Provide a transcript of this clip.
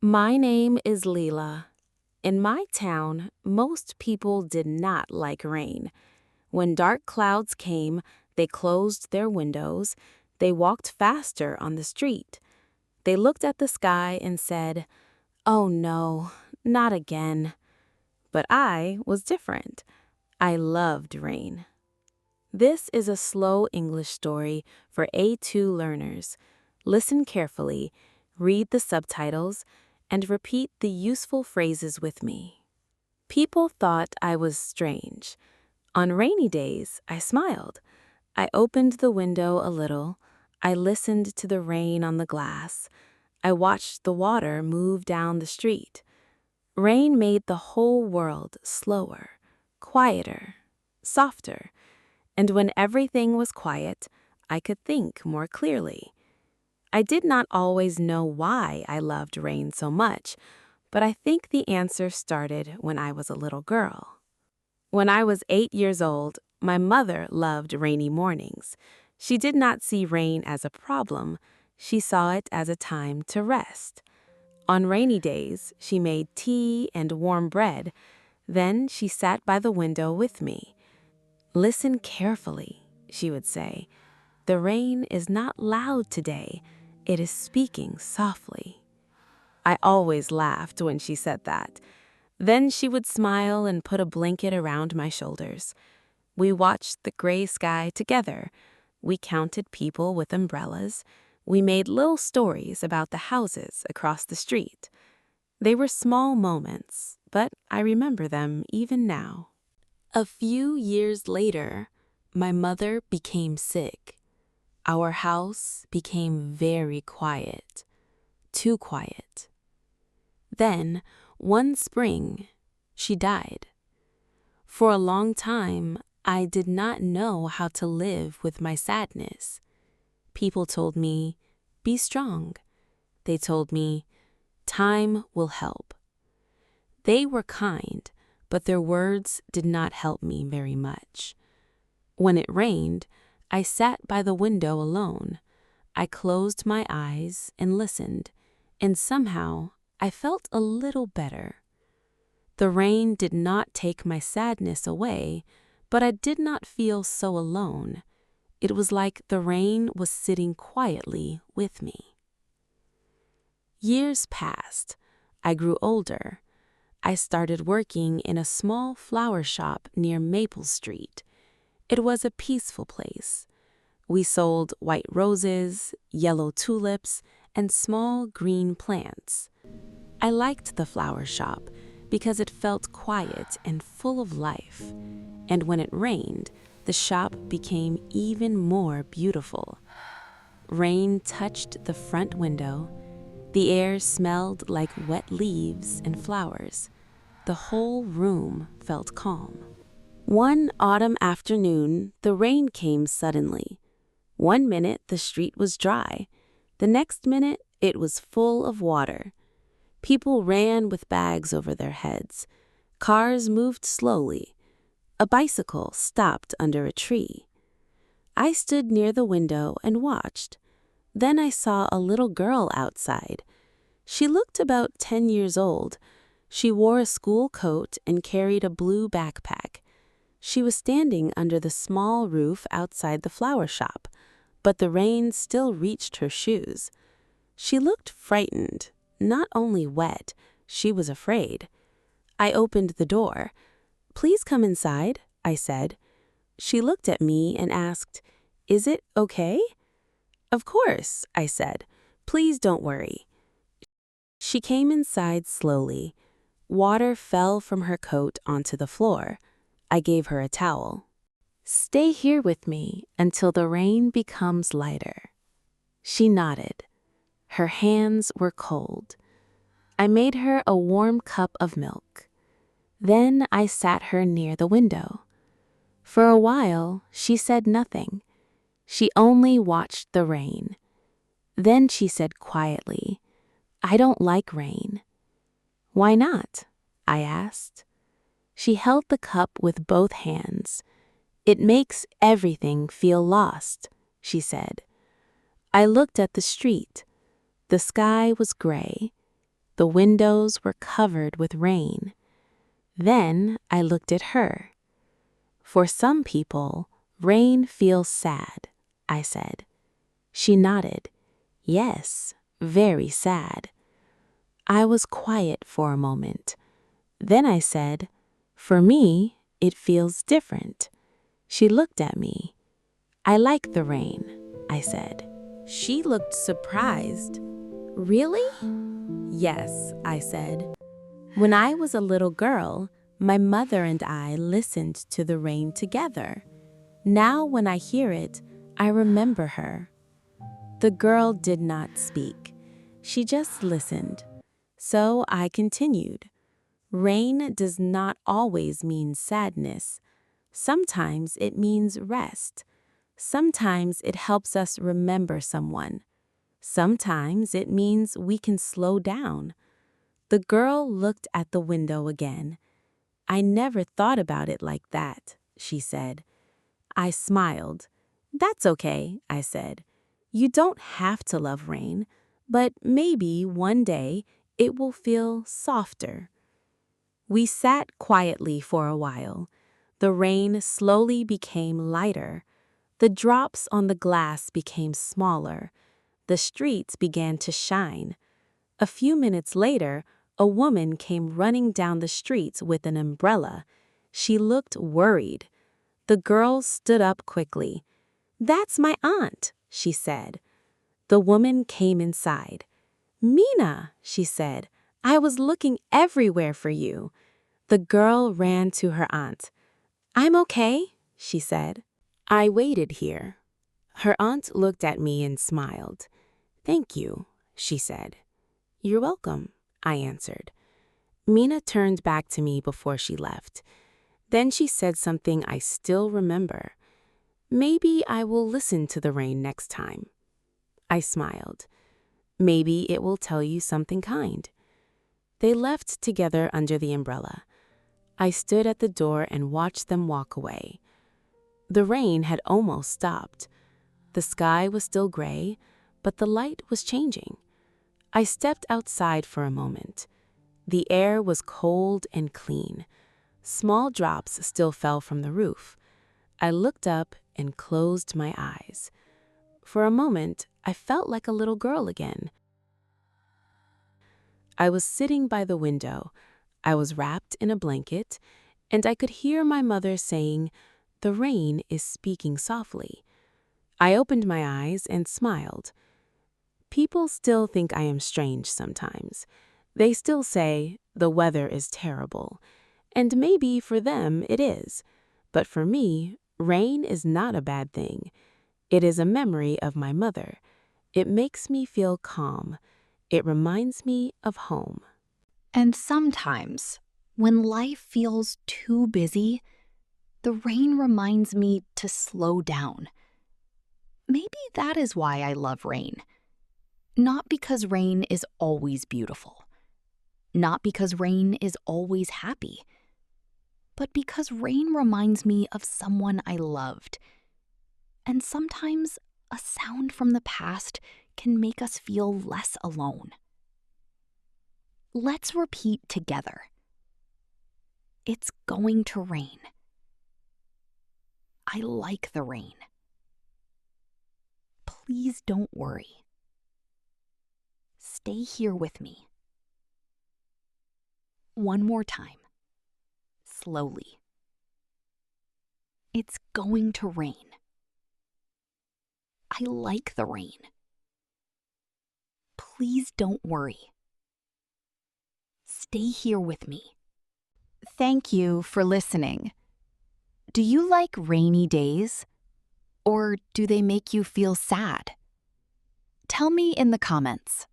My name is Lila. In my town, most people did not like rain. When dark clouds came, they closed their windows. They walked faster on the street. They looked at the sky and said, "Oh no, not again." But I was different. I loved rain. This is a slow English story for A2 learners. Listen carefully, read the subtitles, and repeat the useful phrases with me. People thought I was strange. On rainy days, I smiled. I opened the window a little. I listened to the rain on the glass. I watched the water move down the street. Rain made the whole world slower, quieter, softer. And when everything was quiet, I could think more clearly. I did not always know why I loved rain so much, but I think the answer started when I was a little girl. When I was 8 years old, my mother loved rainy mornings. She did not see rain as a problem. She saw it as a time to rest. On rainy days, she made tea and warm bread. Then she sat by the window with me. "Listen carefully," she would say. "The rain is not loud today. It is speaking softly." I always laughed when she said that. Then she would smile and put a blanket around my shoulders. We watched the gray sky together. We counted people with umbrellas. We made little stories about the houses across the street. They were small moments, but I remember them even now. A few years later, my mother became sick. Our house became very quiet, too quiet. Then, one spring, she died. For a long time, I did not know how to live with my sadness. People told me, "Be strong." They told me, "Time will help." They were kind, but their words did not help me very much. When it rained, I sat by the window alone. I closed my eyes and listened, and somehow I felt a little better. The rain did not take my sadness away, but I did not feel so alone. It was like the rain was sitting quietly with me. Years passed. I grew older. I started working in a small flower shop near Maple Street. It was a peaceful place. We sold white roses, yellow tulips, and small green plants. I liked the flower shop because it felt quiet and full of life. And when it rained, the shop became even more beautiful. Rain touched the front window. The air smelled like wet leaves and flowers. The whole room felt calm. One autumn afternoon, the rain came suddenly. One minute the street was dry. The next minute it was full of water. People ran with bags over their heads. Cars moved slowly. A bicycle stopped under a tree. I stood near the window and watched. Then I saw a little girl outside. She looked about 10 years old. She wore a school coat and carried a blue backpack. She was standing under the small roof outside the flower shop, but the rain still reached her shoes. She looked frightened, not only wet, she was afraid. I opened the door. "Please come inside," I said. She looked at me and asked, "Is it okay?" "Of course," I said. "Please don't worry." She came inside slowly. Water fell from her coat onto the floor. I gave her a towel. "Stay here with me until the rain becomes lighter." She nodded. Her hands were cold. I made her a warm cup of milk. Then I sat her near the window. For a while, she said nothing. She only watched the rain. Then she said quietly, "I don't like rain." "Why not?" I asked. She held the cup with both hands. "It makes everything feel lost," she said. I looked at the street. The sky was gray. The windows were covered with rain. Then I looked at her. For some people, rain feels sad, I said. She nodded. Yes, very sad. I was quiet for a moment. Then I said, for me, it feels different. She looked at me. I like the rain, I said. She looked surprised. Really? Yes, I said. When I was a little girl, my mother and I listened to the rain together. Now when I hear it, I remember her. The girl did not speak. She just listened. So I continued. Rain does not always mean sadness. Sometimes it means rest. Sometimes it helps us remember someone. Sometimes it means we can slow down. The girl looked at the window again. I never thought about it like that, she said. I smiled. That's okay, I said. You don't have to love rain, but maybe one day it will feel softer. We sat quietly for a while. The rain slowly became lighter. The drops on the glass became smaller. The streets began to shine. A few minutes later, a woman came running down the street with an umbrella. She looked worried. The girl stood up quickly. That's my aunt, she said. The woman came inside. Mina, she said, I was looking everywhere for you. The girl ran to her aunt. I'm okay, she said. I waited here. Her aunt looked at me and smiled. Thank you, she said. You're welcome, I answered. Mina turned back to me before she left. Then she said something I still remember. Maybe I will listen to the rain next time. I smiled. Maybe it will tell you something kind. They left together under the umbrella. I stood at the door and watched them walk away. The rain had almost stopped. The sky was still gray, but the light was changing. I stepped outside for a moment. The air was cold and clean. Small drops still fell from the roof. I looked up and closed my eyes. For a moment, I felt like a little girl again. I was sitting by the window. I was wrapped in a blanket, and I could hear my mother saying, "The rain is speaking softly." I opened my eyes and smiled. People still think I am strange sometimes. They still say, the weather is terrible. And maybe for them it is. But for me, rain is not a bad thing. It is a memory of my mother. It makes me feel calm. It reminds me of home. And sometimes, when life feels too busy, the rain reminds me to slow down. Maybe that is why I love rain. Not because rain is always beautiful. Not because rain is always happy. But because rain reminds me of someone I loved. And sometimes a sound from the past can make us feel less alone. Let's repeat together. It's going to rain. I like the rain. Please don't worry. Stay here with me. One more time. Slowly. It's going to rain. I like the rain. Please don't worry. Stay here with me. Thank you for listening. Do you like rainy days? Or do they make you feel sad? Tell me in the comments.